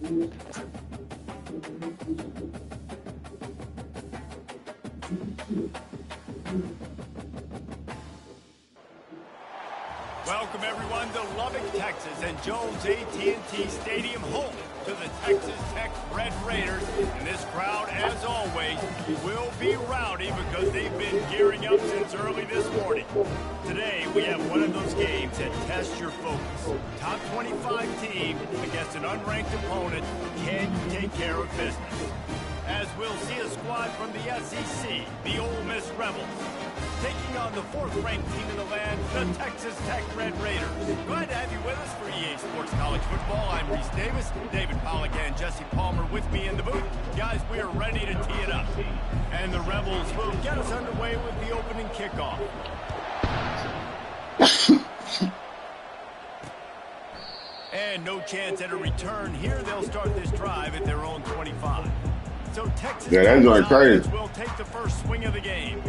Welcome, everyone, to Lubbock, Texas, and Jones AT&T Stadium, home to the Texas Tech Red Raiders. And this crowd, as always, will be rowdy because they've been gearing up since early this morning. Today, we have one of those games that tests your focus. Top 25 team against an unranked opponent. Can you take care of business? As we'll see a squad from the SEC, the Ole Miss Rebels, taking on the fourth-ranked team in the land, the Texas Tech Red Raiders. Glad to have you with us for EA Sports College Football. I'm Reese Davis, David Pollack and Jesse Palmer with me in the booth. Guys, we are ready to tee it up. And the Rebels will get us underway with the opening kickoff. And no chance at a return here. They'll start this drive at their own 25. So Texas will take the first swing of the game.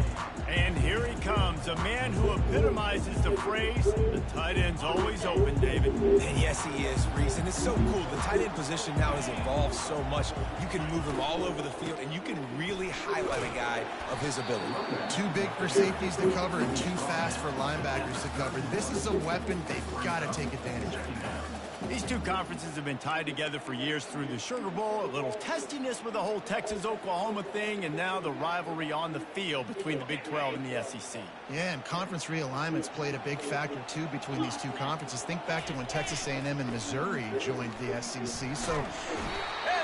And here he comes, a man who epitomizes the phrase, the tight end's always open, David. And yes, he is, Reese. And it's so cool. The tight end position now has evolved so much. You can move him all over the field, and you can really highlight a guy of his ability. Too big for safeties to cover and too fast for linebackers to cover. This is a weapon they've got to take advantage of. These two conferences have been tied together for years through the Sugar Bowl, a little testiness with the whole Texas-Oklahoma thing, and now the rivalry on the field between the Big 12 and the SEC. Yeah, and conference realignments played a big factor, too, between these two conferences. Think back to when Texas A&M and Missouri joined the SEC. And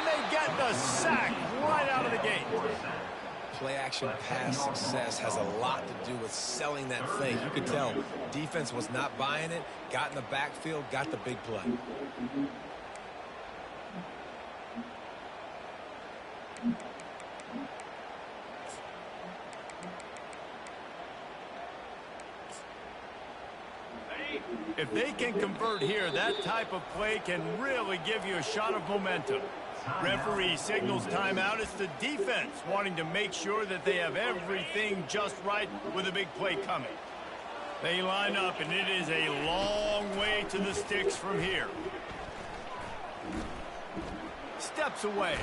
they get the sack right out of the gate. Play-action pass success has a lot to do with selling that thing. You could tell defense was not buying it, got in the backfield, got the big play. If they can convert here, that type of play can really give you a shot of momentum. Referee signals timeout. It's the defense wanting to make sure that they have everything just right with a big play coming. They line up, and it is a long way to the sticks from here. Steps away.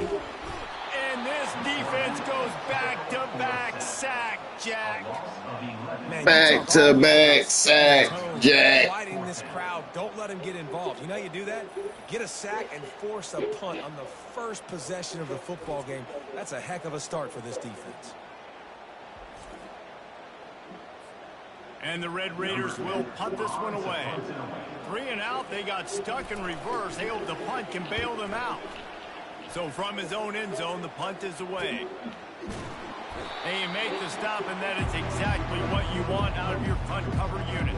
And this defense goes back-to-back sack, Jack. Back-to-back sack, Jack. Fighting this crowd, don't let him get involved. You know how you do that? Get a sack and force a punt on the first possession of the football game. That's a heck of a start for this defense. And the Red Raiders will punt this one away. 3 and out, they got stuck in reverse. They hope the punt can bail them out. So from his own end zone, the punt is away. They make the stop, and that is exactly what you want out of your punt cover unit.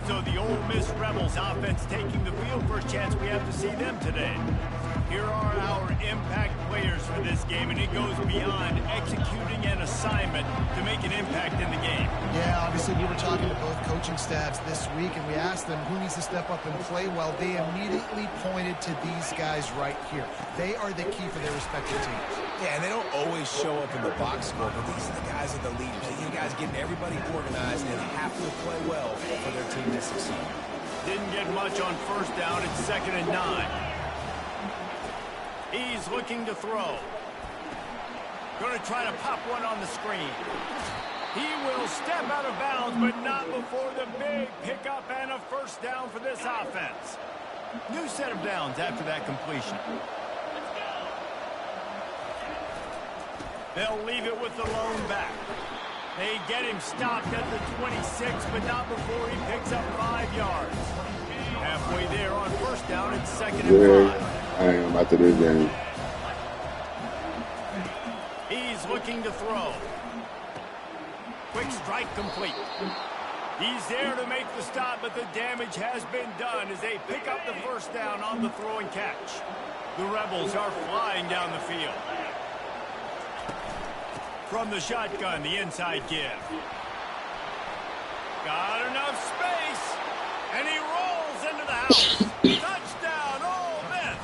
So the Ole Miss Rebels offense taking the field. First chance we have to see them today. Here are our impact players for this game, and it goes beyond executing an assignment to make an impact in the game. Yeah, obviously we were talking to both coaching staffs this week, and we asked them who needs to step up and play well. They immediately pointed to these guys right here. They are the key for their respective teams. Yeah, and they don't always show up in the box score, but these are the guys that are the leaders. These guys getting everybody organized and have to play well for their team to succeed. Didn't get much on first down. It's 2nd and 9. He's looking to throw. Going to try to pop one on the screen. He will step out of bounds, but not before the big pickup and a first down for this offense. New set of downs after that completion. They'll leave it with the lone back. They get him stopped at the 26, but not before he picks up 5 yards. Halfway there on first down, it's 2nd and 5. I am after this game. He's looking to throw. Quick strike complete. He's there to make the stop, but the damage has been done as they pick up the first down on the throw and catch. The Rebels are flying down the field. From the shotgun, the inside give. Got enough space, and he rolls into the house. Touchdown, Ole Miss.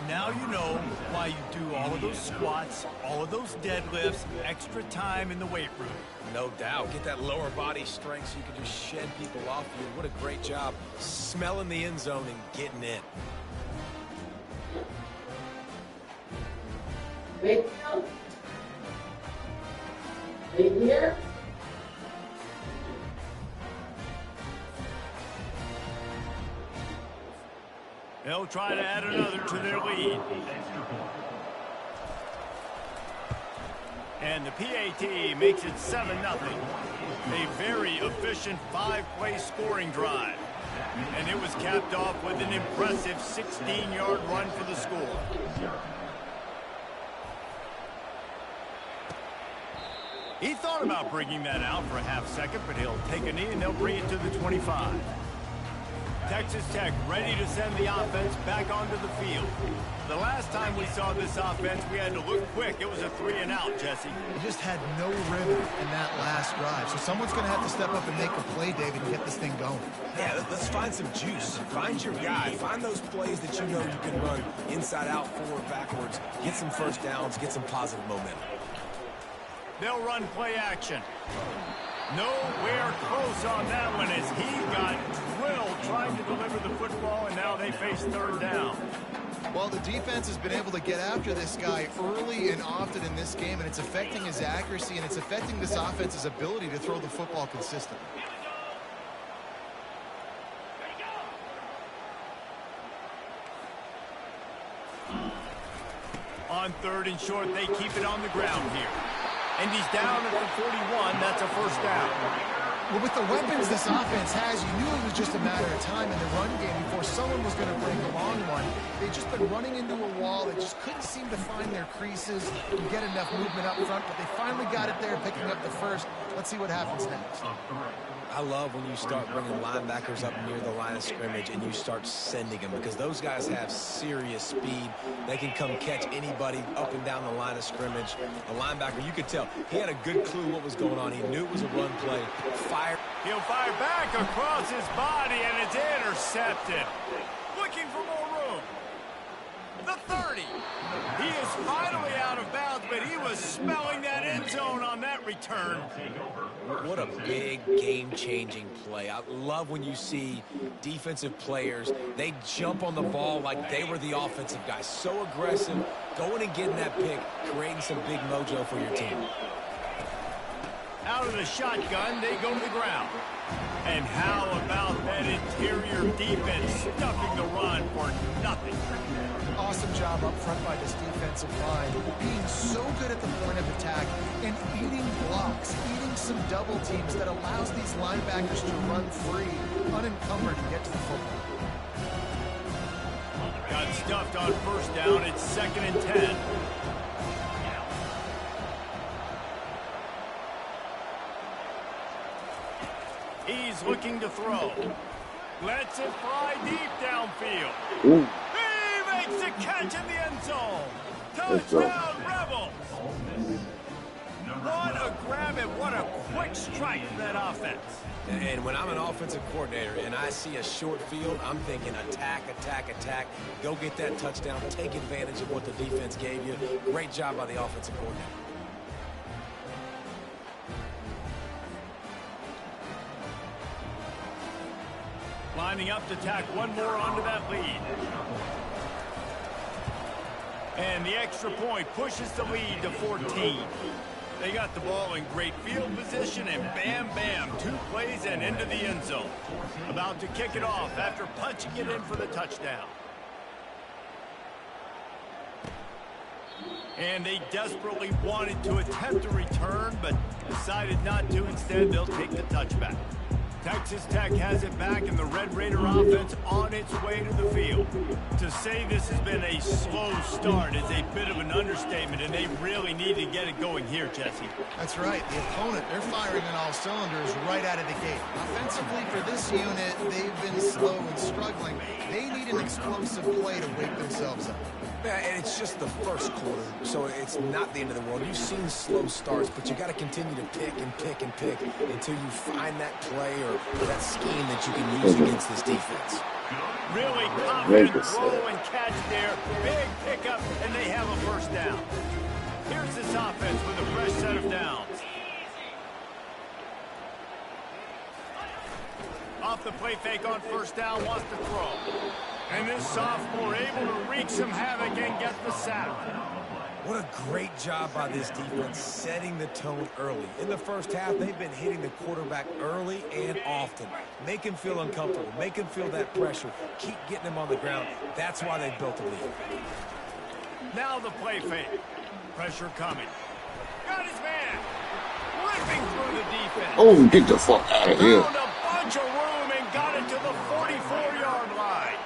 Now you know why you do all of those squats, all of those deadlifts, extra time in the weight room. No doubt. Get that lower body strength so you can just shed people off you. What a great job smelling the end zone and getting in. Wait here. They'll try to add another to their lead. And the PAT makes it 7-0. A very efficient 5-play scoring drive. And it was capped off with an impressive 16-yard run for the score. He thought about bringing that out for a half second, but he'll take a knee and they'll bring it to the 25. Texas Tech ready to send the offense back onto the field. The last time we saw this offense, we had to look quick. It was a 3-and-out, Jesse. He just had no rhythm in that last drive. So someone's going to have to step up and make a play, David, and get this thing going. Yeah, let's find some juice. Find your guy. Find those plays that you know you can run inside out, forward, backwards. Get some first downs. Get some positive momentum. They'll run play action. Nowhere close on that one as he got drilled trying to deliver the football, and now they face third down. Well, the defense has been able to get after this guy early and often in this game, and it's affecting his accuracy, and it's affecting this offense's ability to throw the football consistently. On 3rd and short, they keep it on the ground here. And he's down at the 41. That's a first down. Well, with the weapons this offense has, you knew it was just a matter of time in the run game before someone was going to bring a long one. They've just been running into a wall. They just couldn't seem to find their creases and get enough movement up front, but they finally got it there, picking up the first. Let's see what happens next. I love when you start bringing linebackers up near the line of scrimmage and you start sending them, because those guys have serious speed. They can come catch anybody up and down the line of scrimmage. The linebacker, you could tell, he had a good clue what was going on. He knew it was a run play. Fire. He'll fire back across his body, and it's intercepted. Looking for more room. The 30. He is finally out of bounds, but he was smelling that end zone on that return. What a big game-changing play. I love when you see defensive players, they jump on the ball like they were the offensive guys. So aggressive, going and getting that pick, creating some big mojo for your team. Out of the shotgun, they go to the ground. And how about that interior defense stuffing the run for nothing? Awesome job up front by this defensive line, being so good at the point of attack and eating blocks, eating some double teams that allows these linebackers to run free, unencumbered, and get to the football. Got stuffed on first down. It's 2nd and 10. He's looking to throw. Lets it fly deep downfield. Ooh. He makes the catch in the end zone. Touchdown, Rebels. What a grab and what a quick strike from that offense. And when I'm an offensive coordinator and I see a short field, I'm thinking attack, attack, attack. Go get that touchdown. Take advantage of what the defense gave you. Great job by the offensive coordinator. Lining up to tack one more onto that lead. And the extra point pushes the lead to 14. They got the ball in great field position, and bam, bam, 2 plays and into the end zone. About to kick it off after punching it in for the touchdown. And they desperately wanted to attempt a return, but decided not to. Instead, they'll take the touchback. Texas Tech has it back, and the Red Raider offense on its way to the field. To say this has been a slow start is a bit of an understatement, and they really need to get it going here, Jesse. That's right. The opponent, they're firing on all cylinders right out of the gate. Offensively, for this unit, they've been slow and struggling. They need an explosive play to wake themselves up. Yeah, and it's just the first quarter, so it's not the end of the world. You've seen slow starts, but you got to continue to pick and pick and pick until you find that play or that scheme that you can use against this defense. Really confident throw and catch there. Big pickup, and they have a first down. Here's this offense with a fresh set of downs. Off the play fake on first down, wants to throw. And this sophomore able to wreak some havoc and get the sack. What a great job by this defense setting the tone early. In the first half, they've been hitting the quarterback early and often. Make him feel uncomfortable. Make him feel that pressure. Keep getting him on the ground. That's why they built the lead. Now the play fake. Pressure coming. Got his man. Ripping through the defense. Oh, get the fuck out of here. Found a bunch of room and got it to the 44-yard line.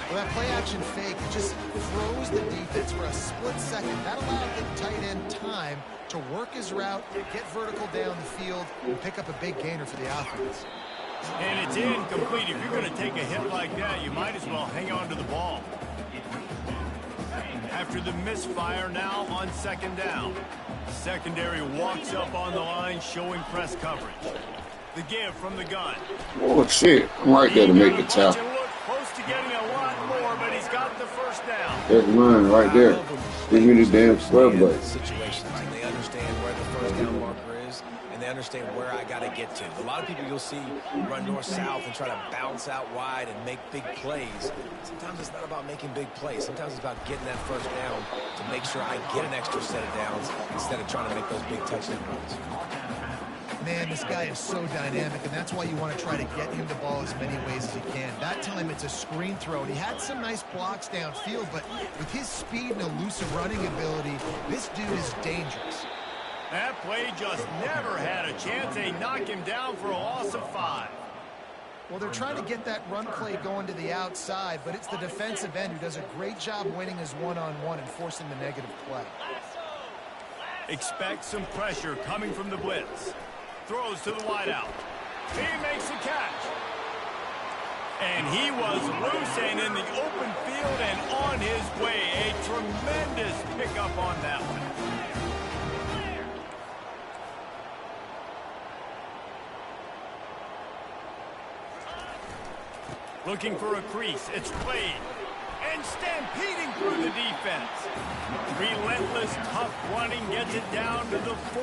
Well, that play-action fake just froze the defense for a split second. That allowed the tight end time to work his route, get vertical down the field, and pick up a big gainer for the offense. And it's incomplete. If you're going to take a hit like that, you might as well hang on to the ball. After the misfire, now on second down. Secondary walks up on the line, showing press coverage. The give from the gun. Oh, shit. I'm right there to make the tackle. Close to getting a lot more, but he's got the first down. That's mine right there. Give me the damn square button. Situations, and they understand where the first down marker is, and they understand where I got to get to. A lot of people you'll see run north-south and try to bounce out wide and make big plays. Sometimes it's not about making big plays. Sometimes it's about getting that first down to make sure I get an extra set of downs instead of trying to make those big touchdown runs. Man, this guy is so dynamic, and that's why you want to try to get him the ball as many ways as you can. That time, it's a screen throw, and he had some nice blocks downfield, but with his speed and elusive running ability, this dude is dangerous. That play just never had a chance. They knock him down for a loss of 5. Well, they're trying to get that run play going to the outside, but it's the defensive end who does a great job winning his one-on-one and forcing the negative play. Expect some pressure coming from the blitz. Throws to the wideout. He makes a catch. And he was loose and in the open field and on his way. A tremendous pickup on that one. Looking for a crease. It's played. And stampeding through the defense. Relentless, tough running gets it down to the 4.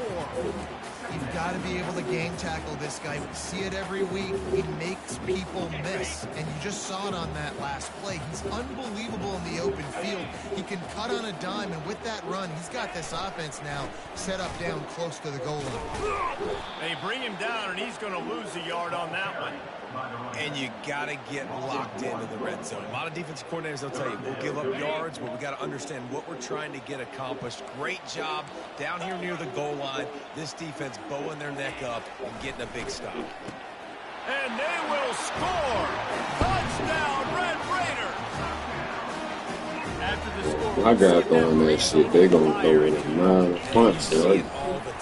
You've got to be able to gang tackle this guy. We see it every week. He makes people miss. And you just saw it on that last play. He's unbelievable in the open field. He can cut on a dime, and with that run, he's got this offense now set up down close to the goal line. They bring him down, and he's going to lose a yard on that one. And you got to get locked into the red zone. A lot of defensive coordinators, they'll tell you, we'll give up yards, but we got to understand what we're trying to get accomplished. Great job down here near the goal line. This defense bowing their neck up and getting a big stop. And they will score. Touchdown, Red Raiders. After the score, I got throwing that shit. They gonna throw it in 9 punts, so I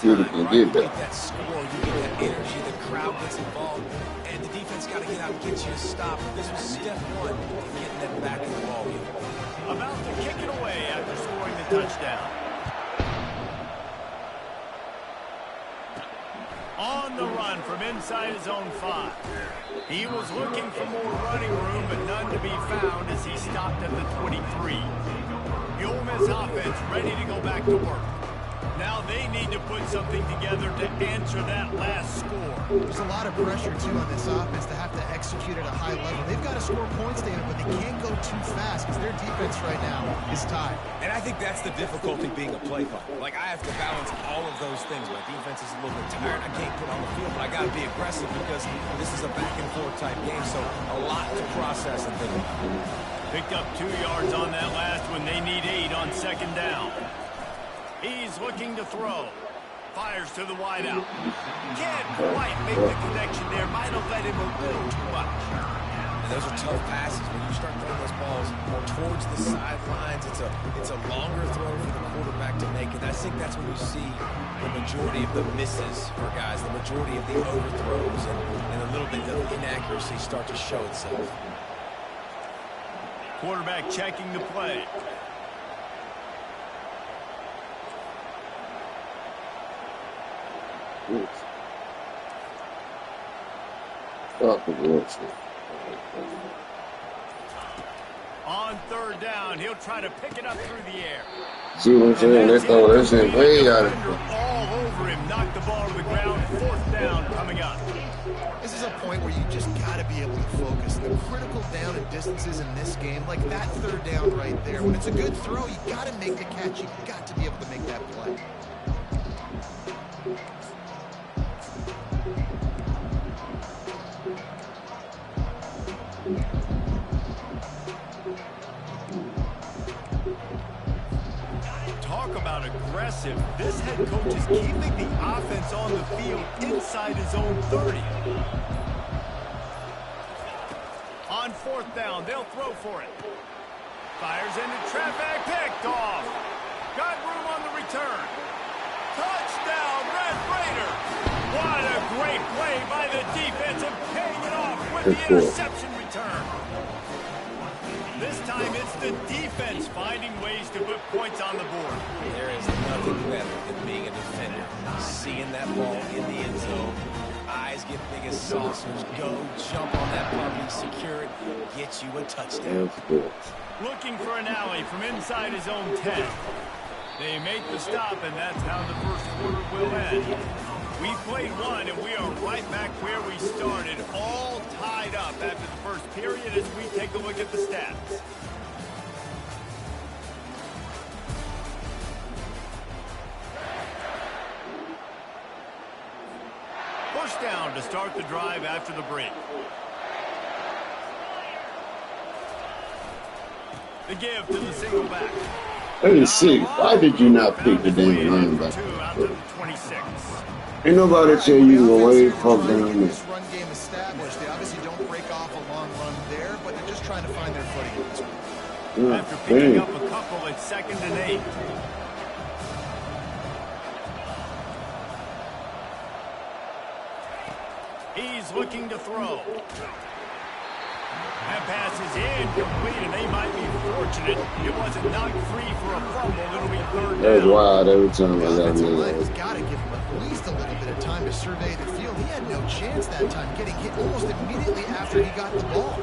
really can get that. That score, you get that energy, the crowd gets involved, and the defense got to get out and get you a stop. This was step 1 to getting them back in the ball game. About to kick it away after scoring the touchdown. On the run from inside his own 5. He was looking for more running room, but none to be found as he stopped at the 23. The Ole Miss offense ready to go back to work. Now they need to put something together to answer that last score. There's a lot of pressure, too, on this offense to have to execute at a high level. They've got to score points, David, but they can't go too fast because their defense right now is tied. And I think that's the difficulty being a play caller. Like, I have to balance all of those things. My defense is a little bit tired. I can't put on the field, but I got to be aggressive because this is a back-and-forth type game, so a lot to process and think about. Picked up 2 yards on that last one. They need 8 on second down. He's looking to throw. Fires to the wideout. Can't quite make the connection there. Might have led him a little too much. And those are tough passes. When you start throwing those balls towards the sidelines, it's a longer throw for the quarterback to make. And I think that's when you see the majority of the misses for guys, the majority of the overthrows and a little bit of inaccuracy start to show itself. Quarterback checking the play. On third down, he'll try to pick it up through the air. See what I'm saying? They throw that shit way out of it. All over him, knocked the ball to the ground. 4th down coming up. This is a point where you just got to be able to focus. The critical down and distances in this game, like that third down right there. When it's a good throw, you got to make the catch. You got to be able to make that play. Talk about aggressive. This head coach is keeping the offense on the field inside his own 30. On fourth down, they'll throw for it. Fires into traffic, picked off. Got room on the return. Touchdown, Red Raiders. What a great play by the defense and paying it off with the interception return. This time it's the defense finding ways to put points on the board. There is nothing better than being a defender. Seeing that ball in the end zone. Eyes get big as saucers. Go, jump on that puppy, secure it, get you a touchdown. Looking for an alley from inside his own 10. They make the stop, and that's how the first quarter will end. We played one, and we are right back where we started, all tied up after the first period as we take a look at the stats. First down to start the drive after the break. The give to the single back. Let me see. Why did you not pick the damn running back? Ain't nobody tell you to wait for them. This run game established. They obviously don't break off a long run there, but they're just trying to find their footing in this one. After picking up a couple at 2nd and 8. He's looking to throw. That pass is incomplete, and they might be fortunate it wasn't knocked free for a fumble. It'll be third down. That's wild every time I got The line has got to give him at least a little bit of time to survey the field. He had no chance that time, getting hit almost immediately after he got the ball.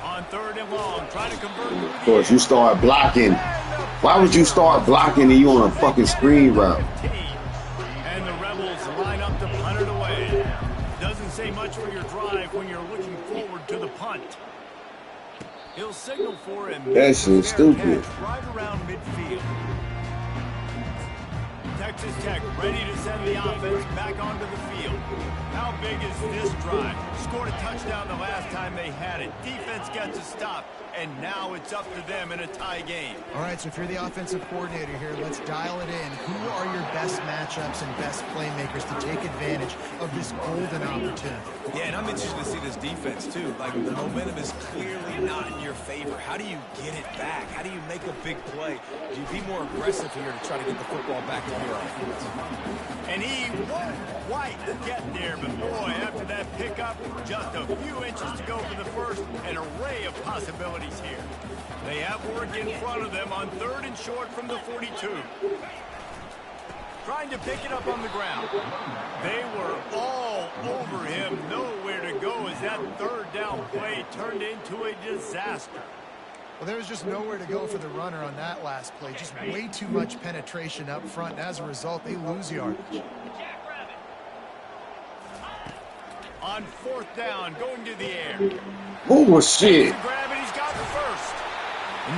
On 3rd and long, trying to convert. Of course, you start blocking. Why would you start blocking and you on a fucking screen route? And the Rebels line up to punt it away. Doesn't say much for your drive when you're looking forward to the punt. He'll signal for him. That shit's stupid. Right around midfield. Texas Tech ready to send the offense back onto the field. How big is this drive? Scored a touchdown the last time they had it. Defense gets a stop, and now it's up to them in a tie game. All right, so if you're the offensive coordinator here, let's dial it in. Who are your best matchups and best playmakers to take advantage of this golden opportunity? Yeah, and I'm interested to see this defense, too. Like, the momentum is clearly not in your favor. How do you get it back? How do you make a big play? Do you be more aggressive here to try to get the football back to your offense? And he won't quite get there, but boy, after that pickup, just a few inches to go for the first, an array of possibilities here. They have work in front of them on 3rd and short from the 42. Trying to pick it up on the ground. They were all over him, nowhere to go as that 3rd down play turned into a disaster. Well, there was just nowhere to go for the runner on that last play. Just way too much penetration up front, and as a result, they lose yardage. On 4th down, going to the air. Oh, shit. Grab it, he's got the first.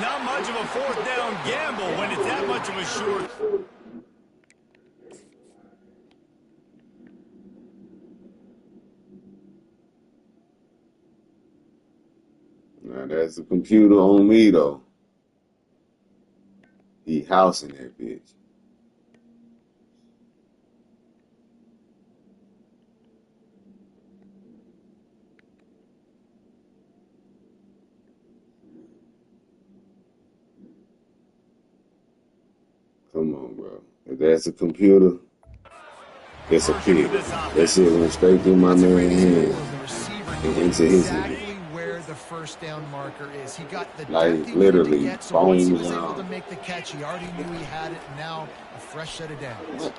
Not much of a 4th down gamble when it's that much of a short. Now, that's the computer on me, though. He housing that bitch. Come on, bro. If that's a computer, it's a pick. That shit went straight through my man's hand and into his hand. The first down marker is. He got the like literally to get, so once he was bones able to out. make the catch, he already knew he had it. Now a fresh set of downs.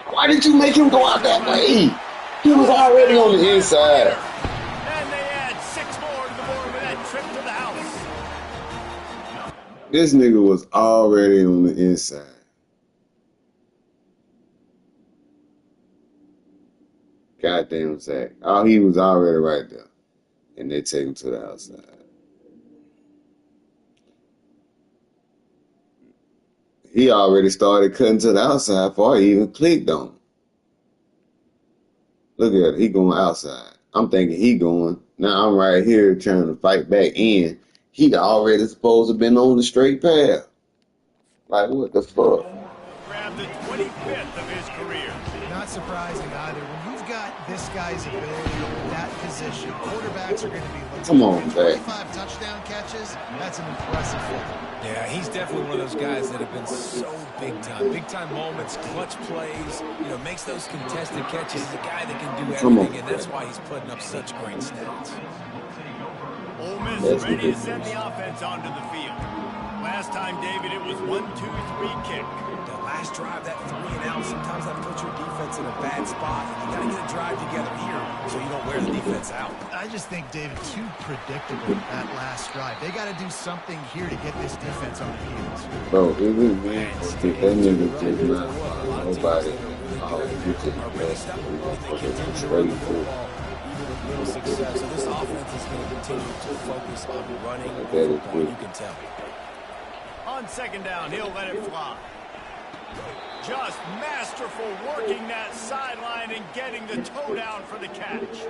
Why did you make him go out that way? He was already on the inside. And they add 6 more to the board with that trip to the house. This nigga was already on the inside. Goddamn sack. Oh, he was already right there. And they take him to the outside. He already started cutting to the outside before I even clicked on him. Look at it. He going outside. I'm thinking he going. Now I'm right here trying to fight back in. He already supposed to have been on the straight path. Like, what the fuck? Grabbed the 25th of his career. Not surprising either. When you've got this guy's ability in that position, quarterbacks are going to be looking. Come on, Dave. 25 touchdown catches, that's an impressive feat. Yeah, he's definitely one of those guys that have been so big time. Big time moments, clutch plays, makes those contested catches. He's a guy that can do everything, and that's why he's putting up such great stats. Ole Miss ready to send the offense onto the field. Last time, David, it was 1-2-3 kick. The last drive, that 3 and out, sometimes that puts your defense in a bad spot. You got to get a drive together here so you don't wear the defense out. I just think, David, too predictable that last drive. They got to do something here to get this defense on the heels. Bro, it was man. That nigga just not nobody. Oh, you just straight through. Success. So this offense is going to continue to focus on running the football. You can tell. On second down, he'll let it fly. Just masterful working that sideline and getting the toe down for the catch.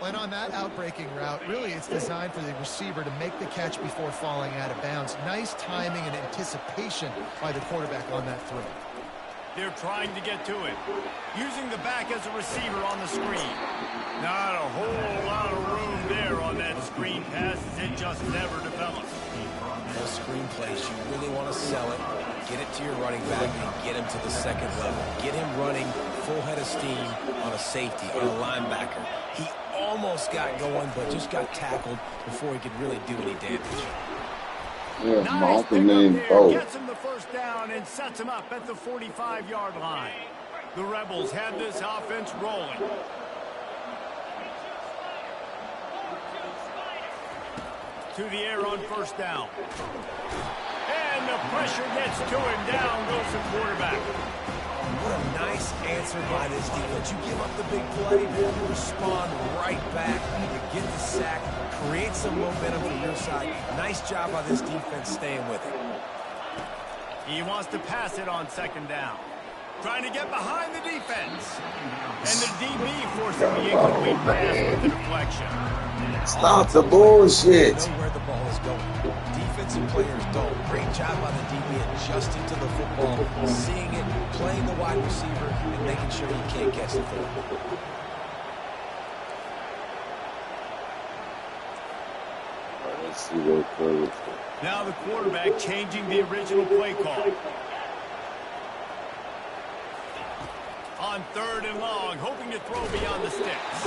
And on that outbreaking route, really it's designed for the receiver to make the catch before falling out of bounds. Nice timing and anticipation by the quarterback on that throw. They're trying to get to it. Using the back as a receiver on the screen. Not a whole lot of room there on that screen pass as it just never developed. Those screen plays, you really want to sell it, get it to your running back, and get him to the second level. Get him running full head of steam on a safety, on a linebacker. He almost got going, but just got tackled before he could really do any damage. Yeah, nice pick up there, gets him the first down and sets him up at the 45-yard line. The Rebels have this offense rolling. To the air on first down. And the pressure gets to him. Down goes the quarterback. What a nice answer by this defense. You give up the big play, you respond right back, you get the sack, create some momentum from your side. Nice job by this defense staying with it. He wants to pass it on second down. Trying to get behind the defense. And the DB forcing the incomplete pass with the deflection. Stop the bullshit. Know where the ball is going. Defensive players don't. Great job by the DB adjusting to the football, seeing it, playing the wide receiver, and making sure you can't catch the football. Let's see what comes. Now the quarterback changing the original play call. On third and long, hoping to throw beyond the sticks.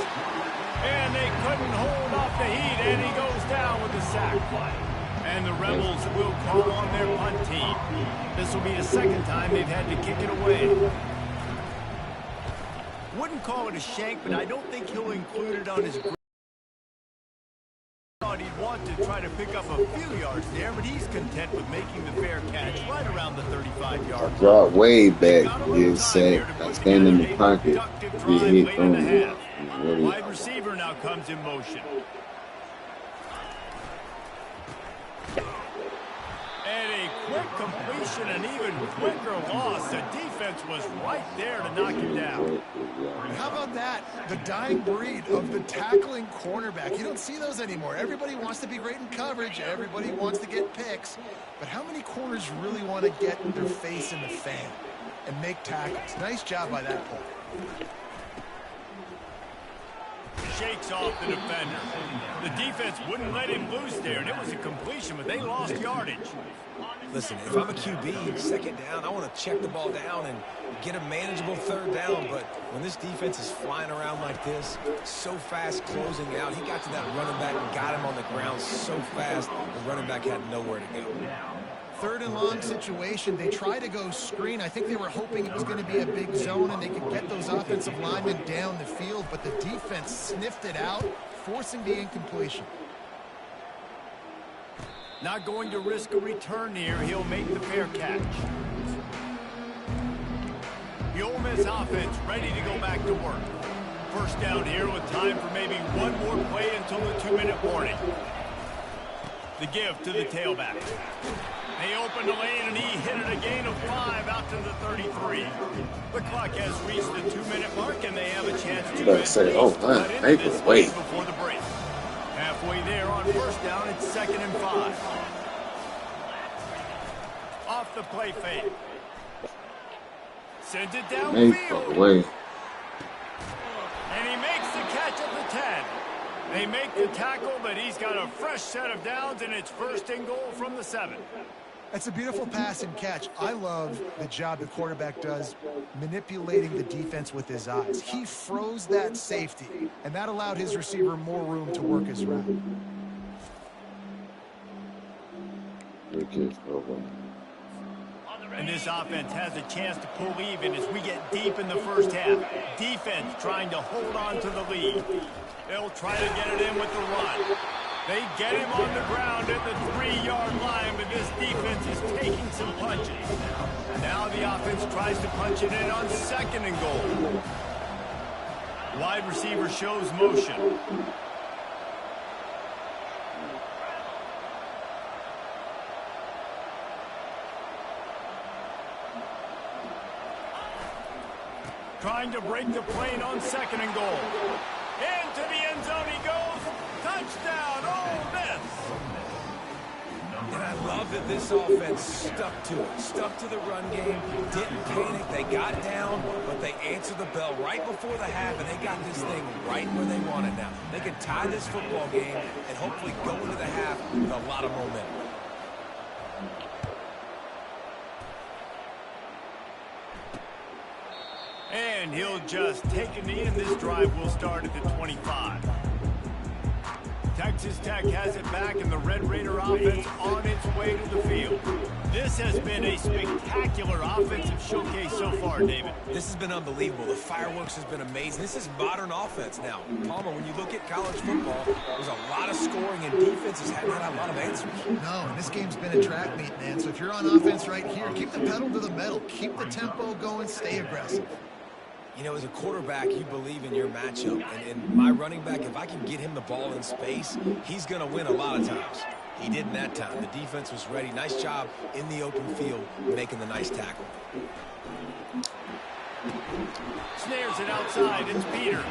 And they couldn't hold off the heat, and he goes down with the sack. And the Rebels will call on their punt team. This will be the second time they've had to kick it away. Wouldn't call it a shank, but I don't think he'll include it on his grade. Thought he'd want to try to pick up a few yards there, but he's content with making the fair catch right around the 35-yard line. Drop way back, get sacked. I stand in the pocket, be hit on me. Wide receiver now comes in motion. And a quick completion, an even quicker loss. The defense was right there to knock him down. How about that? The dying breed of the tackling cornerback. You don't see those anymore. Everybody wants to be great in coverage. Everybody wants to get picks. But how many corners really want to get their face in the fan and make tackles? Nice job by that point. Shakes off the defender. The defense wouldn't let him loose there, and it was a completion, but they lost yardage. Listen, if I'm a QB, second down, I want to check the ball down and get a manageable third down. But when this defense is flying around like this, so fast closing out, he got to that running back and got him on the ground so fast, the running back had nowhere to go. Third and long situation. They try to go screen. I think they were hoping it was going to be a big zone and they could get those offensive linemen down the field, but the defense sniffed it out, forcing the incompletion. Not going to risk a return here. He'll make the fair catch. The Ole Miss offense ready to go back to work. First down here with time for maybe one more play until the 2-minute warning. The give to the tailback. They opened the lane, and he hit it a gain of 5 out to the 33. The clock has reached the 2-minute mark, and they have a chance to cut into this game before the break. Halfway there on first down, it's 2nd and 5. Off the play fake. Sends it downfield. And he makes the catch at the 10. They make the tackle, but he's got a fresh set of downs, and it's 1st and goal from the 7. That's a beautiful pass and catch. I love the job the quarterback does manipulating the defense with his eyes. He froze that safety, and that allowed his receiver more room to work his route. And this offense has a chance to pull even as we get deep in the first half. Defense trying to hold on to the lead. They'll try to get it in with the run. They get him on the ground at the 3-yard line, but this defense is taking some punches. Now the offense tries to punch it in on 2nd and goal. Wide receiver shows motion. Trying to break the plane on 2nd and goal. Into the end zone he goes. Touchdown, Ole Miss. And I love that this offense stuck to it. Stuck to the run game. Didn't panic. They got down, but they answered the bell right before the half, and they got this thing right where they want it now. They can tie this football game and hopefully go into the half with a lot of momentum. And he'll just take a knee, and this drive will start at the 25. Texas Tech has it back, and the Red Raider offense on its way to the field. This has been a spectacular offensive showcase so far, David. This has been unbelievable. The fireworks has been amazing. This is modern offense now. Palmer, when you look at college football, there's a lot of scoring, and defenses haven't had a lot of answers. No, and this game's been a track meet, man. So if you're on offense right here, keep the pedal to the metal. Keep the tempo going. Stay aggressive. You know, as a quarterback, you believe in your matchup. And my running back, if I can get him the ball in space, he's going to win a lot of times. He didn't that time. The defense was ready. Nice job in the open field making the nice tackle. Snares it outside. It's Peters.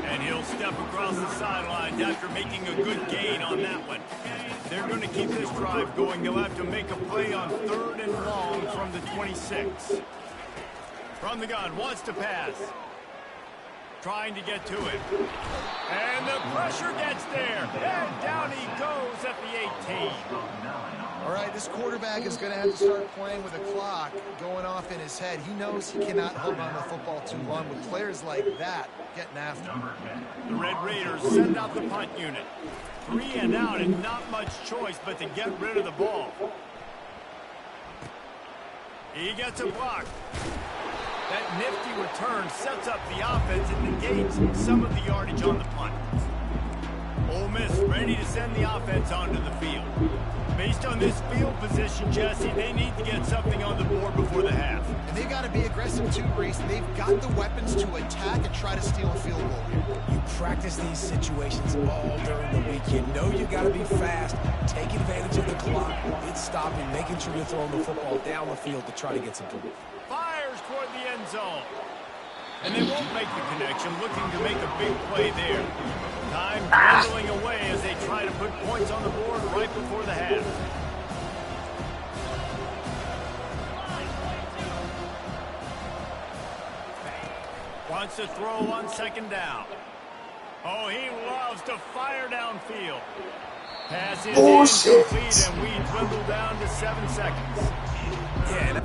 And he'll step across the sidelines after making a good gain on that one. They're going to keep this drive going. They'll have to make a play on 3rd and long from the 26. From the gun, wants to pass. Trying to get to it. And the pressure gets there. And down he goes at the 18. All right, this quarterback is going to have to start playing with a clock going off in his head. He knows he cannot hold on to the football too long with players like that getting after him. The Red Raiders send out the punt unit. 3 and out, and not much choice but to get rid of the ball. He gets a block. That nifty return sets up the offense and negates some of the yardage on the punt. Ole Miss ready to send the offense onto the field. Based on this field position, Jesse, they need to get something on the board before the half. And they got to be aggressive too, Reese. They've got the weapons to attack and try to steal a field goal here. You practice these situations all during the week. You know you got to be fast. Take advantage of the clock. It's stopping, making sure you're throwing the football down the field to try to get some points. Fires toward the end zone. And they won't make the connection, looking to make a big play there. Time dwindling away as they try to put points on the board right before the half. Wants to throw on 2nd down. Oh, he loves to fire downfield. Pass is incomplete, and we dwindle down to 7 seconds. Yeah.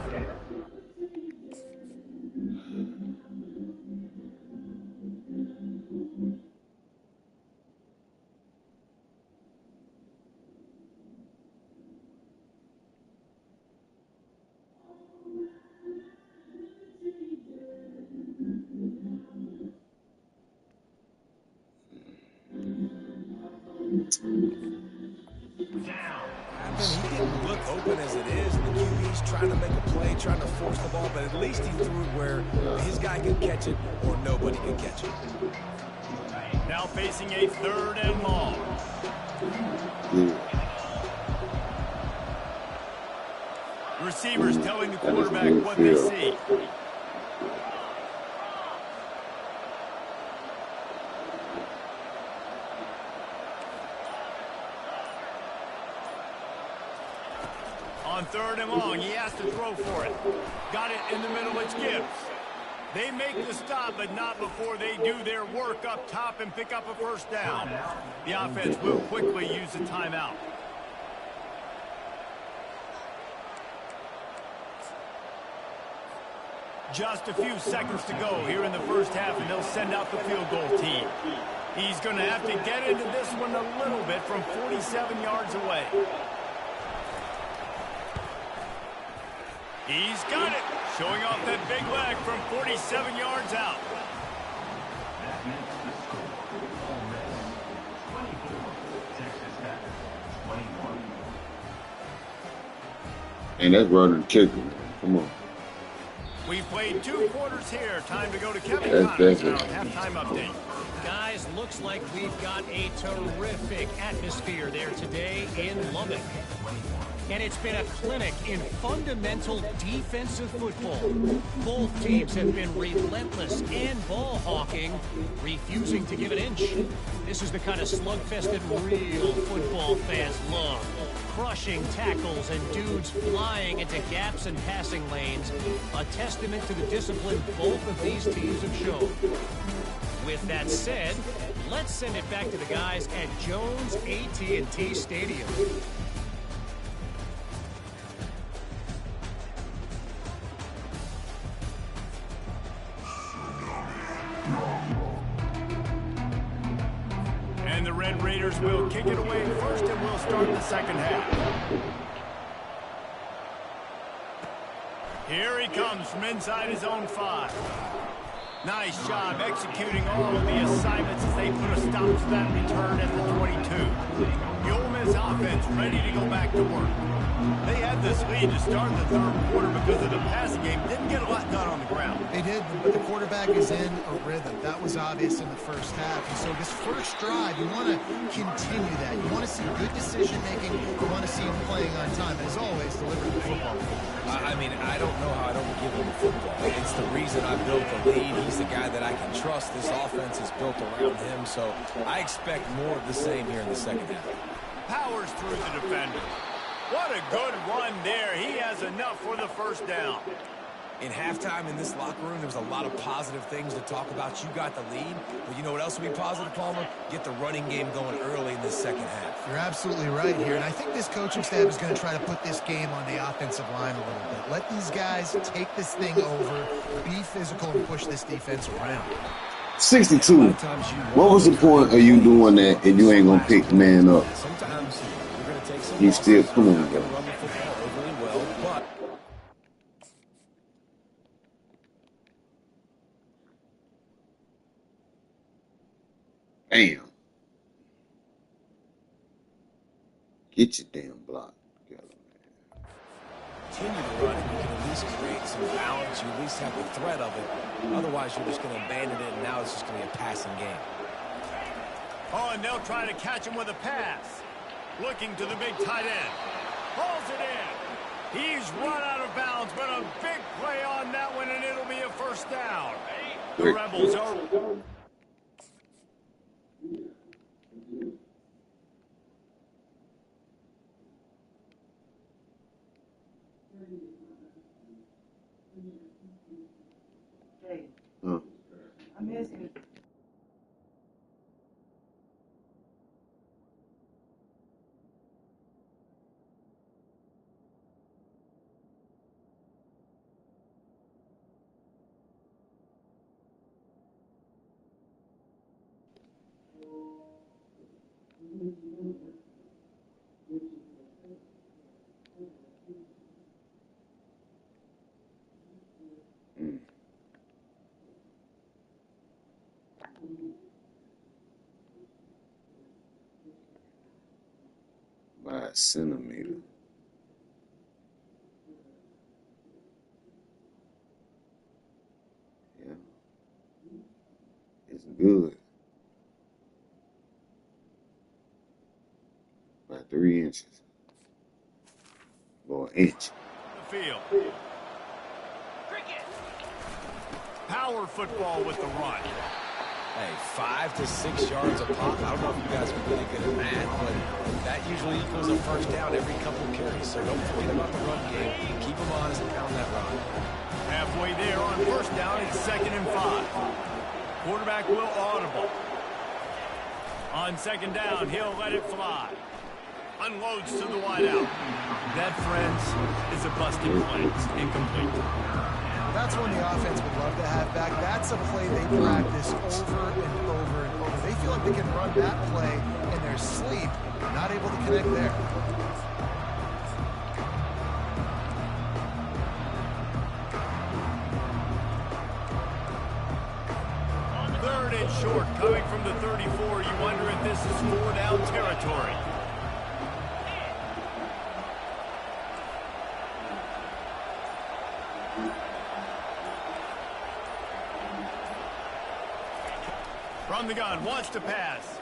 He didn't look open as it is. The QB's trying to make a play, trying to force the ball, but at least he threw it where his guy could catch it or nobody could catch it. Now facing a 3rd and long. Receivers telling the quarterback what they see. On 3rd and long, he has to throw for it. Got it in the middle, it's Gibbs. They make the stop, but not before they do their work up top and pick up a 1st down. The offense will quickly use the timeout. Just a few seconds to go here in the 1st half, and they'll send out the field goal team. He's going to have to get into this one a little bit from 47 yards away. He's got it, showing off that big leg from 47 yards out. And that's running kicker. Come on. We've played 2 quarters here. Time to go to Kevin That's Connors now. Halftime update. Guys, looks like we've got a terrific atmosphere there today in Lubbock. And it's been a clinic in fundamental defensive football. Both teams have been relentless and ball hawking, refusing to give an inch. This is the kind of slugfest that real football fans love. Crushing tackles and dudes flying into gaps and passing lanes. A testament to the discipline both of these teams have shown. With that said, let's send it back to the guys at Jones AT&T Stadium. And the Red Raiders will kick it away first, and we'll start the 2nd half. Here he comes from inside his own 5. Nice job executing all of the assignments as they put a stop to that return at the 22. The Ole Miss offense ready to go back to work. They had this lead to start the 3rd quarter because of the passing game. Didn't get a lot done on the ground. They did, but the quarterback is in a rhythm. That was obvious in the 1st half. And so this 1st drive, you want to continue that. You want to see good decision-making. You want to see him playing on time. And as always, deliver the football. I mean, I don't know how I don't give him the football. It's the reason I built the lead. He's the guy that I can trust. This offense is built around him, so I expect more of the same here in the 2nd half. Powers through the defender. What a good run there. He has enough for the 1st down. In halftime in this locker room, there was a lot of positive things to talk about. You got the lead, but you know what else will be positive, Palmer? Get the running game going early in this 2nd half. You're absolutely right here, and I think this coaching staff is going to try to put this game on the offensive line a little bit. Let these guys take this thing over, be physical, and push this defense around. 62. What was the point of you doing that if you ain't going to pick the man up? Sometimes you're going to take some He's still, come on, run the bro. football overly well, but Damn. Get your damn block together, man. continue to run it, you can at least create some balance. You at least have the threat of it. Otherwise, you're just going to abandon it, and now it's just going to be a passing game. Oh, and they'll try to catch him with a pass. Looking to the big tight end. Hauls it in. He's run out of bounds, but a big play on that one, and it'll be a 1st down. The Rebels are... I miss you. by a centimeter. Yeah, it's good. By 3 inches. Or an inch. The field. Power football with the run. Hey, 5 to 6 yards a pop. I don't know if you guys are really good at math, but that usually equals a first down every couple carries. So don't forget about the run game. Keep them honest and pound that rock. Halfway there on first down, it's 2nd and 5. Quarterback will audible. On 2nd down, he'll let it fly. Unloads to the wideout. That, friends, is a busted play. Incomplete. That's one the offense would love to have back. That's a play they practice over and over and over. They feel like they can run that play in their sleep. Not able to connect there. Third and short, coming from the 34. You wonder if this is 4-down territory. From the gun, wants to pass.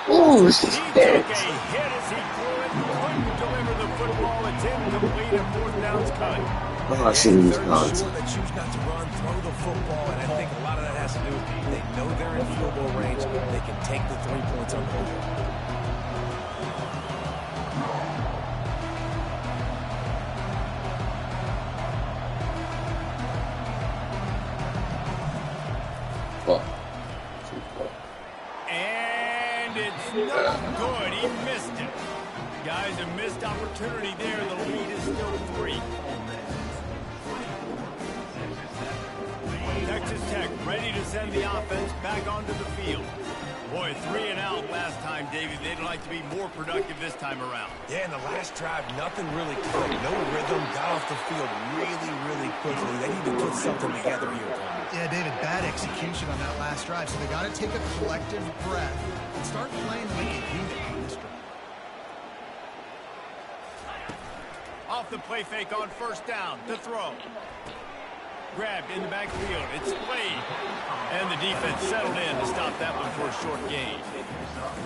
Oh, He took a hit as he threw it. Couldn't deliver the football. It's incomplete and 4th down's cut. I should have used They're contact. sure they choose not to run, throw the football, and I think a lot of that has to do with they know they're in field goal range. They can take the 3 points on hold. And it's no good. He missed it. Guys, a missed opportunity there. The lead is still 3. Texas Tech ready to send the offense back onto the field. Boy, 3 and out last time, David. They'd like to be more productive this time around. Yeah, in the last drive, nothing really clicked. No rhythm, got off the field really, really quickly. They need to put something together here, Tom. Yeah, David, bad execution on that last drive. So they got to take a collective breath and start playing like a unit on this drive. Off the play fake on first down. To throw. Grabbed in the backfield. It's played. And the defense settled in to stop that one for a short gain.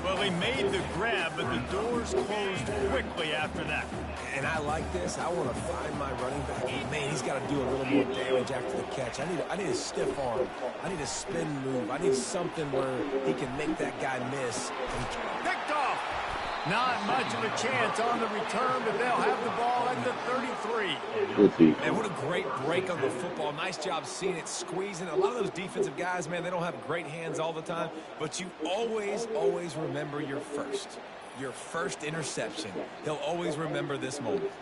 Well, they made the grab, but the doors closed quickly after that. And I like this. I want to find my running back. Man, he's got to do a little more damage after the catch. I need a stiff arm. I need a spin move. I need something where he can make that guy miss. Picked off. Not much of a chance on the return, but they'll have the ball at the 33. Man, what a great break on the football. Nice job seeing it, squeezing. A lot of those defensive guys, man, they don't have great hands all the time, but you always, always remember your first interception. He'll always remember this moment.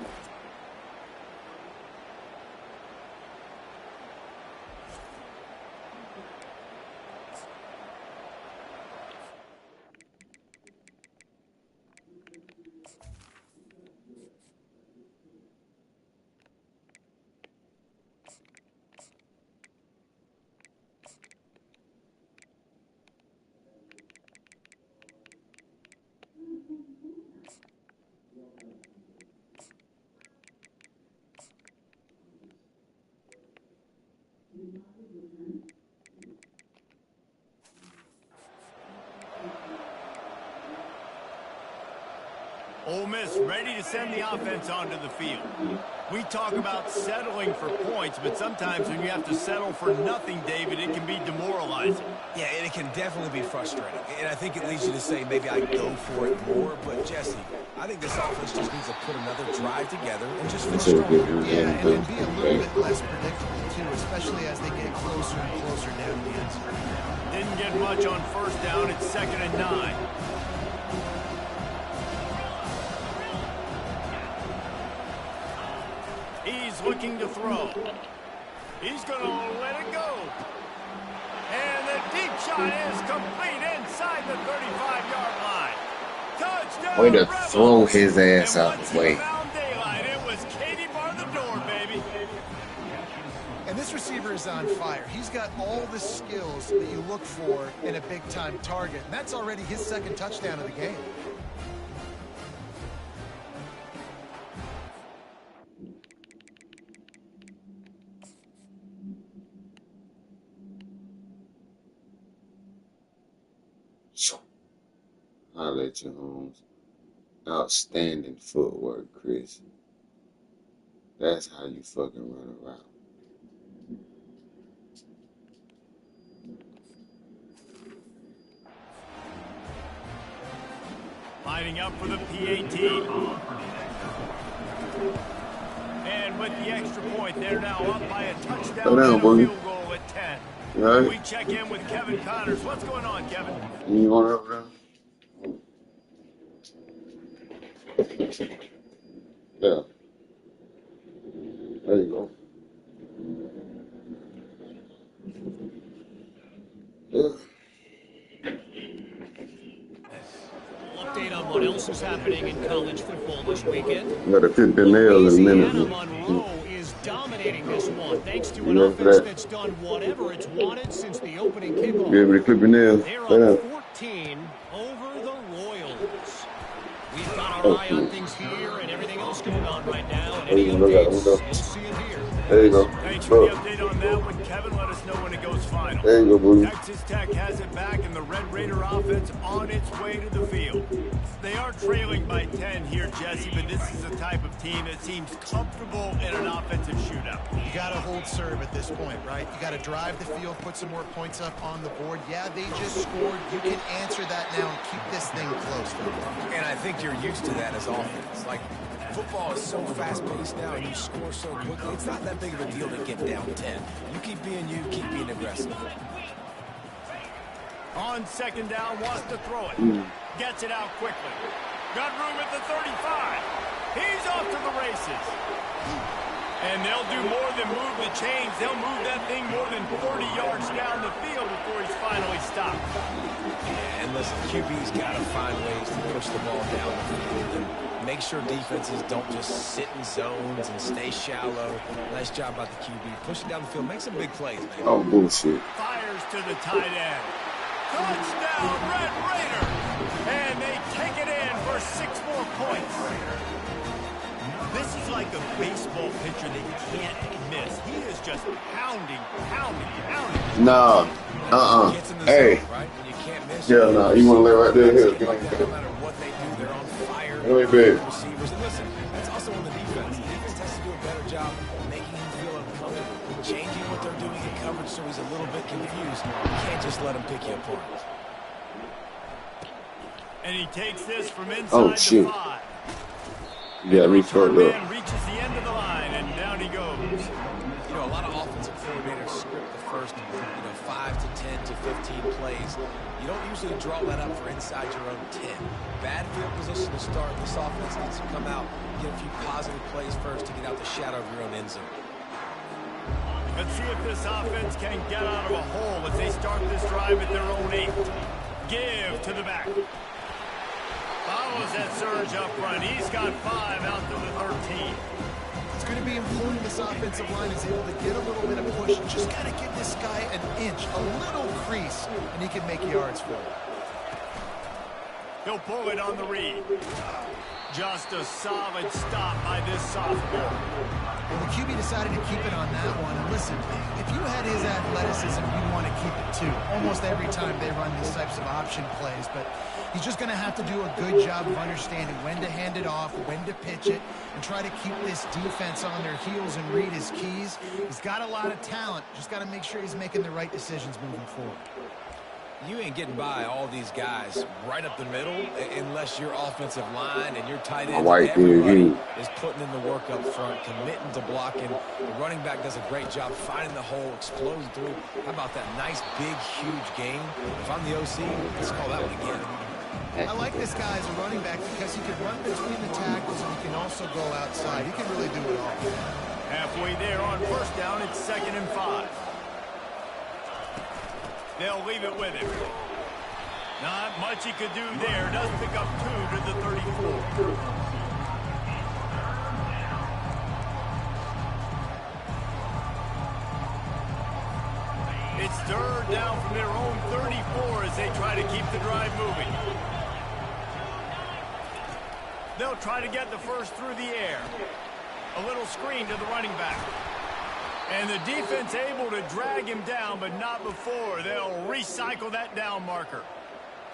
Ole Miss ready to send the offense onto the field. We talk about settling for points, but sometimes when you have to settle for nothing, David, it can be demoralizing. Yeah, and it can definitely be frustrating. And I think it leads you to say maybe I go for it more. But, Jesse, I think this offense just needs to put another drive together and just finish strong. Yeah, and then be a little bit less predictable, too, especially as they get closer and closer down the end zone. Didn't get much on first down. It's 2nd and 9. He's looking to throw. He's going to let it go. And the deep shot is complete inside the 35-yard line. Touchdown, Way to Rebels. throw his ass And out once the he way. found daylight, it was Katie bar the door, baby. And this receiver is on fire. He's got all the skills that you look for in a big-time target. And that's already his 2nd touchdown of the game. right, Holmes. Outstanding footwork, Chris. That's how you fucking run a route. Lining up for the PAT. And with the extra point, they're now up by a touchdown and a field goal at 10. Right. We check in with Kevin Connors. What's going on, Kevin? You want up there? Yeah. There you go. Yeah. Update on what else is happening in college football this weekend. Got to clip your nails in a minute. Monroe is dominating this one thanks to an offense that's done whatever it's wanted since the opening kickoff. Be able to clip your nails. They're up 14 over the Royals. We've got our eye on things here and everything else going on right now. And any updates, you'll see it here. There you go. Thanks for the update on that one, Kevin. Let us know when it goes final. There you go, boo. Texas Tech has it back, and the Red Raider offense on its way to the field. They are trailing by 10 here, Jesse, but this is the type of team that seems comfortable in an offensive shootout. You got to hold serve at this point, right? You got to drive the field, put some more points up on the board. Yeah, they just scored. You can answer that now and keep this thing close. And I think you're used to that as offense. Like, football is so fast-paced now, and you score so quickly. It's not that big of a deal to get down 10. You keep being you, keep being aggressive. On second down, wants to throw it. Gets it out quickly. Got room at the 35. He's off to the races. And they'll do more than move the chains. They'll move that thing more than 40 yards down the field before he's finally stopped. Yeah, and listen, QB's got to find ways to push the ball down the field and make sure defenses don't just sit in zones and stay shallow. Nice job by the QB. Push it down the field. Make some big plays, man. Oh, bullshit. Fires to the tight end. Touchdown, Red Raider! And they take it in for 6 more points. This is like a baseball pitcher that you can't miss. He is just pounding. Nah. Hey. Right? When you can't miss. Yeah, nah. You want to lay right there? Here. Get on. No matter what they do, they're on fire. Hey, babe. Receivers. And listen, that's also on the defense. The defense has to do a better job making him feel uncomfortable, changing what they're doing in coverage so he's a little bit confused. You can't just let him pick you apart. And he takes this from inside the 5. Yeah, reach reaches the end of the line, and down he goes. You know, a lot of offensive coordinators script the first, 5 to 10 to 15 plays. You don't usually draw that up for inside your own 10. Bad field position to start. This offense needs to come out, get a few positive plays first to get out the shadow of your own end zone. Let's see if this offense can get out of a hole as they start this drive at their own 8. Give to the back. Follows that surge up front. He's got 5 out to the 13. It's going to be important this offensive line is able to get a little bit of push. Just got to give this guy an inch, a little crease, and he can make yards for it. He'll pull it on the read. Just a solid stop by this sophomore. Well, the QB decided to keep it on that one. And listen, if you had his athleticism, you'd want to keep it too. Almost every time they run these types of option plays. But he's just going to have to do a good job of understanding when to hand it off, when to pitch it, and try to keep this defense on their heels and read his keys. He's got a lot of talent. Just got to make sure he's making the right decisions moving forward. You ain't getting by all these guys right up the middle unless your offensive line and your tight end everybody is putting in the work up front, committing to blocking. The running back does a great job finding the hole, exploding through. How about that nice, big, huge game? If I'm the OC, let's call that one again. I like this guy as a running back because he can run between the tackles and he can also go outside. He can really do it all. Halfway there on first down, it's 2nd and 5. They'll leave it with him. Not much he could do there. Does pick up 2 to the 34. It's 3rd down from their own 34 as they try to keep the drive moving. They'll try to get the first through the air. A little screen to the running back. And the defense able to drag him down, but not before. They'll recycle that down marker.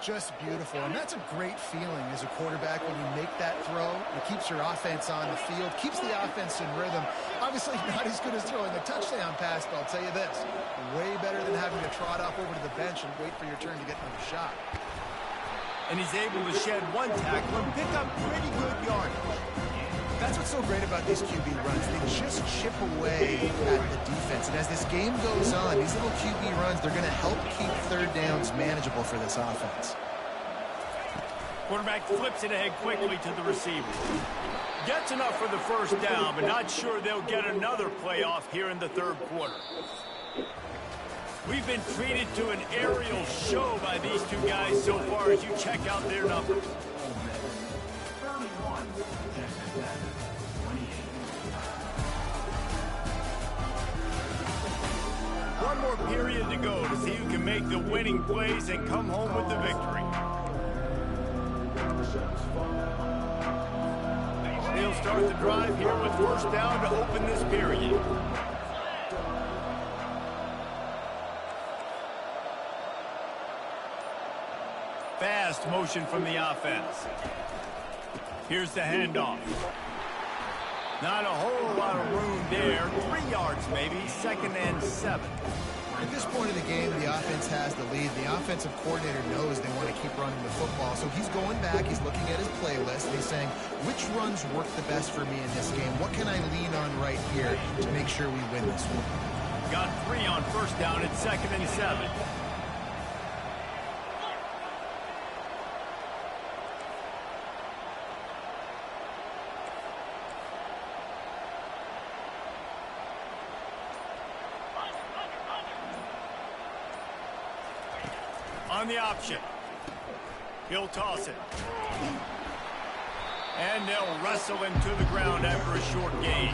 Just beautiful, and that's a great feeling as a quarterback when you make that throw. It keeps your offense on the field, keeps the offense in rhythm. Obviously not as good as throwing a touchdown pass, but I'll tell you this, way better than having to trot off over to the bench and wait for your turn to get another shot. And he's able to shed one tackle and pick up pretty good yardage. That's what's so great about these QB runs. They just chip away at the defense. And as this game goes on, these little QB runs, they're going to help keep third downs manageable for this offense. Quarterback flips it ahead quickly to the receiver. Gets enough for the first down, but not sure they'll get another playoff here in the third quarter. We've been treated to an aerial show by these two guys so far as you check out their numbers. One more period to go to see who can make the winning plays and come home with the victory. He'll start the drive here with first down to open this period. Fast motion from the offense. Here's the handoff. Not a whole lot of room there. 3 yards maybe, 2nd and 7. At this point in the game, the offense has the lead. The offensive coordinator knows they want to keep running the football. So he's going back, he's looking at his playlist, and he's saying, which runs work the best for me in this game? What can I lean on right here to make sure we win this one? Got 3 on first down at 2nd and 7. On the option. He'll toss it. And they'll wrestle him to the ground after a short gain.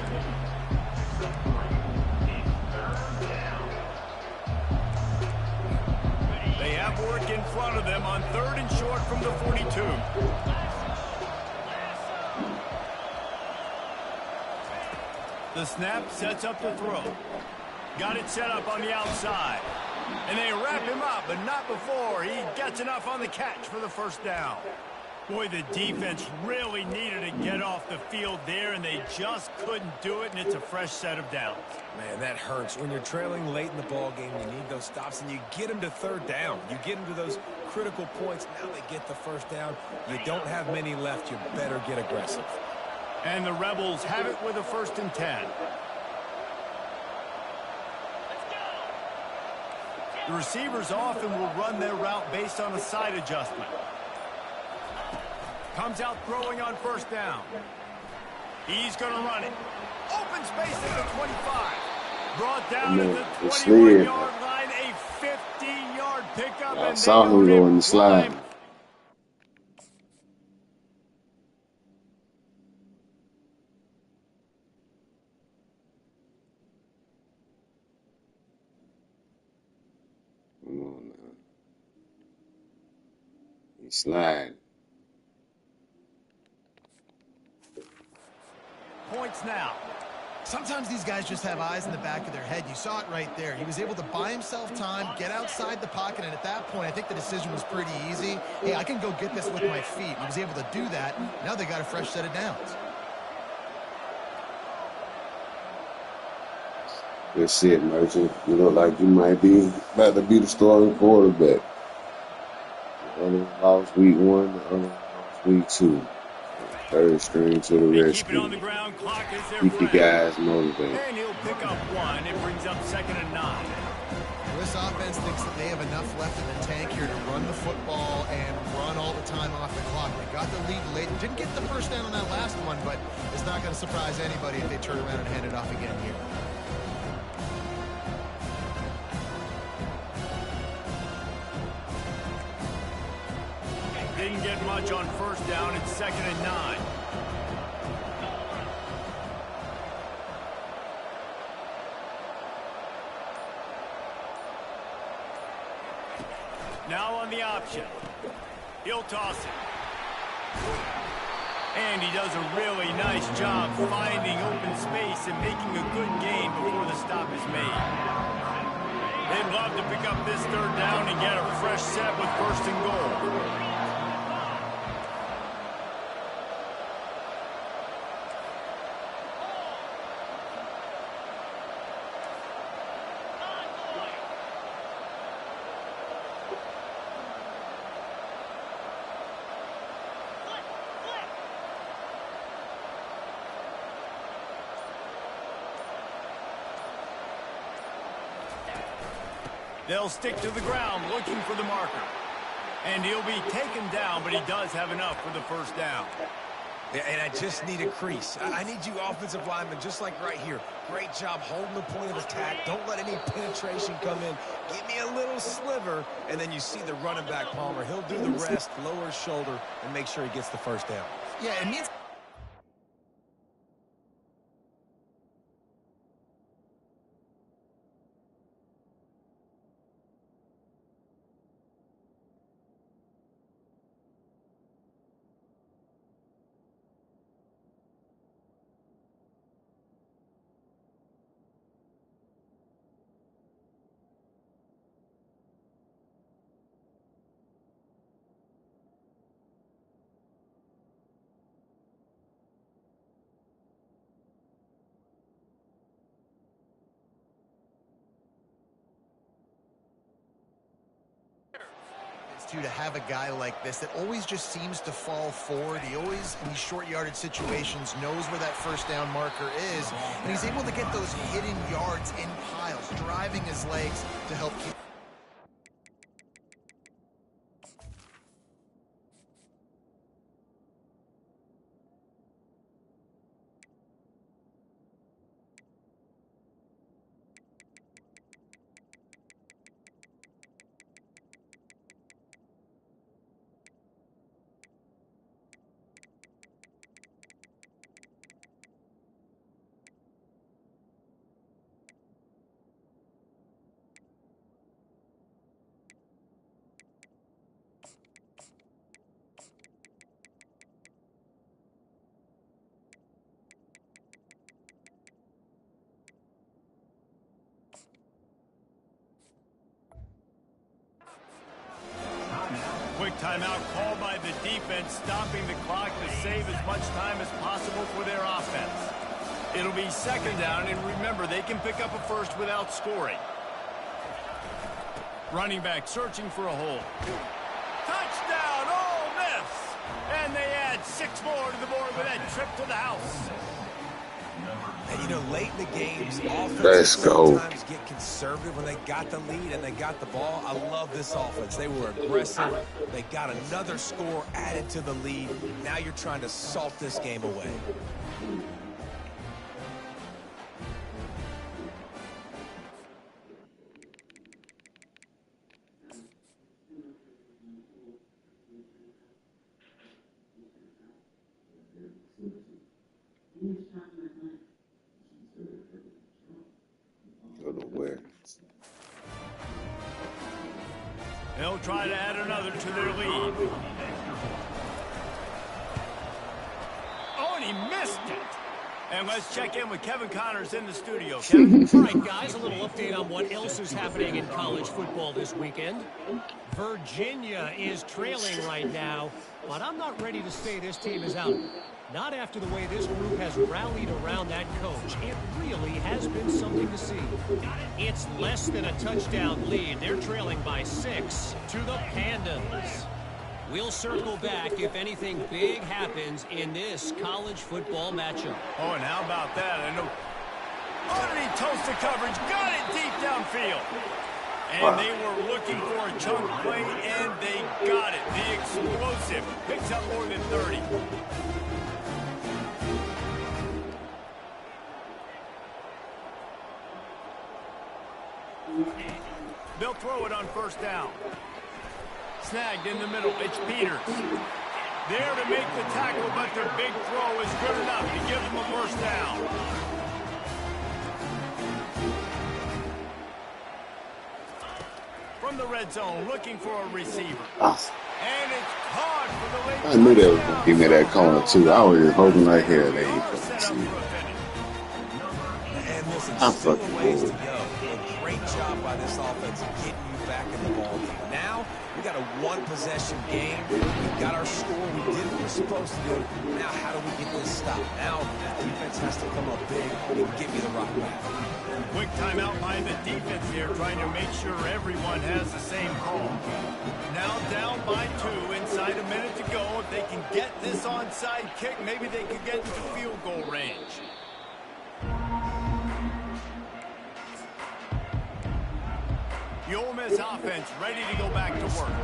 They have work in front of them on 3rd and short from the 42. The snap sets up the throw. Got it set up on the outside. And they wrap him up, but not before he gets enough on the catch for the first down. Boy, the defense really needed to get off the field there, and they just couldn't do it, and it's a fresh set of downs. Man, that hurts. When you're trailing late in the ball game, you need those stops, and you get them to 3rd down. You get them to those critical points. Now they get the first down. You don't have many left. You better get aggressive. And the Rebels have it with a 1st and 10. The receivers often will run their route based on a side adjustment. Comes out throwing on first down. He's going to run it. Open space at the 25. Brought down at the 21-yard line. A 50-yard pickup. I saw him go in the slide. Come on now. He slide. Points now. Sometimes these guys just have eyes in the back of their head. You saw it right there. He was able to buy himself time, get outside the pocket, and at that point, I think the decision was pretty easy. Hey, I can go get this with my feet. He was able to do that. Now they got a fresh set of downs. That's it, Merchant. You look like you might be about to be the starting quarterback. The other lost week 1, the other lost week 2. 3rd string to the rescue. Keep it on the ground. Clock is their Keep the friend. guys motivated. And he'll pick up 1. It brings up 2nd and 9. This offense thinks that they have enough left in the tank here to run the football and run all the time off the clock. They got the lead late. Didn't get the first down on that last one, but it's not going to surprise anybody if they turn around and hand it off again here. Didn't get much on first down. It's 2nd and 9. Now on the option. He'll toss it. And he does a really nice job finding open space and making a good gain before the stop is made. They'd love to pick up this third down and get a fresh set with first and goal. They'll stick to the ground looking for the marker. And he'll be taken down, but he does have enough for the first down. Yeah, and I just need a crease. I need you offensive linemen, just like right here. Great job holding the point of attack. Don't let any penetration come in. Give me a little sliver, and then you see the running back, Palmer. He'll do the rest, lower his shoulder, and make sure he gets the first down. Yeah, it means... to have a guy like this that always just seems to fall forward. He always, in these short yardage situations, knows where that first down marker is, and he's able to get those hidden yards in piles, driving his legs to help keep... Quick timeout called by the defense, stopping the clock to save as much time as possible for their offense. It'll be second down, and remember, they can pick up a first without scoring. Running back searching for a hole. Touchdown, Ole Miss! And they add 6 more to the board with that trip to the house. And, you know, late in the games, Let's offenses go. sometimes get conservative when they got the lead and they got the ball. I love this offense. They were aggressive. They got another score added to the lead. Now you're trying to salt this game away. Go to where? They'll try to add another to their lead. Oh, and he missed it. And let's check in with Kevin Connors in the studio. Kevin? All right, guys, a little update on what else is happening in college football this weekend. Virginia is trailing right now, but I'm not ready to say this team is out. Not after the way this group has rallied around that coach. It really has been something to see. It's less than a touchdown lead. They're trailing by 6 to the Pandas. We'll circle back if anything big happens in this college football matchup. Oh, and how about that? I know. Underneath toasted coverage, got it deep downfield. And they were looking for a chunk play, and they got it. The explosive picks up more than 30. They'll throw it on first down. Snagged in the middle. It's Peters. There to make the tackle, but their big throw is good enough to give them a first down. From the red zone, looking for a receiver. Awesome. And it's caught for the late I knew they was gonna give me that corner too. I was just hoping right here they ain't gonna set up see for it. a finish. And listen, I'm still fucking a ways to bored. go. A great job by this offense one-possession game. We got our score. We did what we were supposed to do. Now, how do we get this stopped? Now, the defense has to come up big and give me the rock back. Quick timeout by the defense here, trying to make sure everyone has the same call. Now down by 2, inside a minute to go. If they can get this onside kick, maybe they could get into field goal range. The Ole Miss offense ready to go back to work.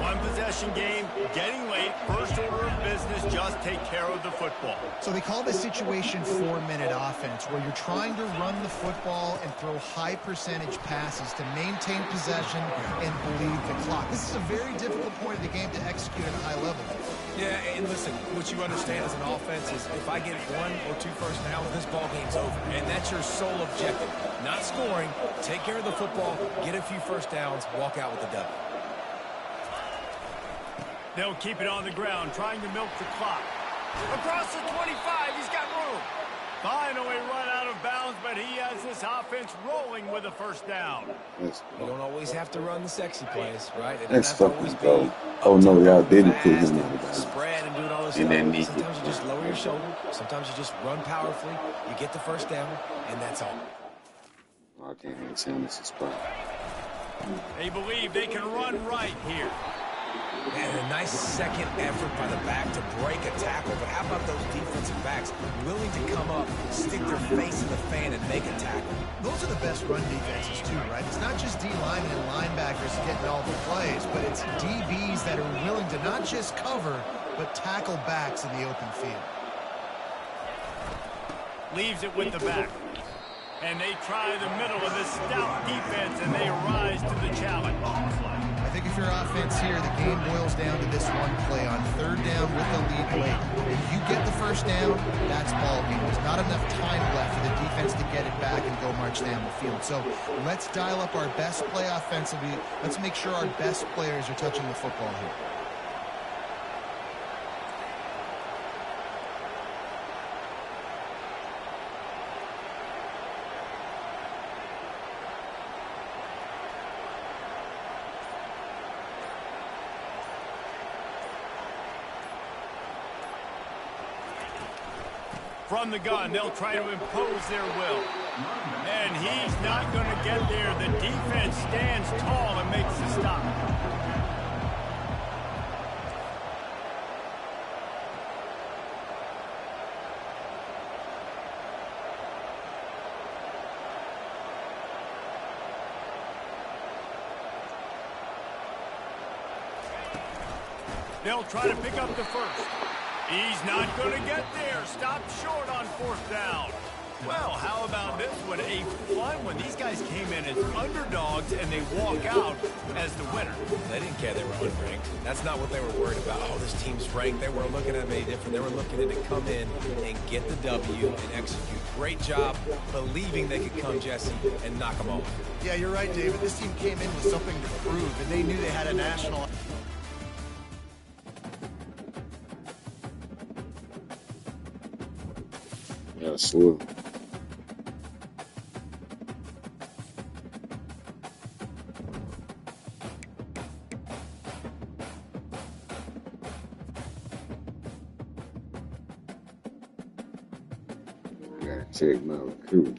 One possession game, getting late. First order of business, just take care of the football. So they call this situation 4-minute offense, where you're trying to run the football and throw high percentage passes to maintain possession and bleed the clock. This is a very difficult point of the game to execute at a high level. Yeah, and listen, what you understand as an offense is if I get 1 or 2 first downs, this ball game's over. And that's your sole objective. Not scoring, take care of the football, get a few first downs, walk out with a W. They'll keep it on the ground, trying to milk the clock. Across the 25, he's got room. Finally run out of bounds, but he has this offense rolling with a first down. You don't always have to run the sexy plays, right? That's fucking dope. Oh, no, y'all didn't put him in the spread and doing all this stuff. Sometimes you just lower your shoulder. Sometimes you just run powerfully. You get the first down, and that's all. I can't even tell this is spot. They believe they can run right here. Man, a nice second effort by the back to break a tackle, but how about those defensive backs willing to come up, stick their face in the fan, and make a tackle? Those are the best run defenses too, right? It's not just D linemen and linebackers getting all the plays, but it's DBs that are willing to not just cover, but tackle backs in the open field. Leaves it with the back. And they try the middle of this stout defense, and they rise to the challenge. I think if you're offense here, the game boils down to this one play on 3rd down with the lead late. If you get the first down, that's ball game. There's not enough time left for the defense to get it back and go march down the field. So let's dial up our best play offensively. Let's make sure our best players are touching the football here. From the gun, they'll try to impose their will. And he's not going to get there. The defense stands tall and makes the stop. They'll try to pick up the first. He's not going to get there. Stopped short on 4th down. Well, how about this one? A fun one. These guys came in as underdogs, and they walk out as the winner. They didn't care they were unranked. That's not what they were worried about. Oh, this team's ranked. They weren't looking at any different. They were looking at it to come in and get the W and execute. Great job believing they could come, Jesse, and knock them off. Yeah, you're right, David. This team came in with something to prove, and they knew they had a national... Yeah, sure. I gotta check my recruit.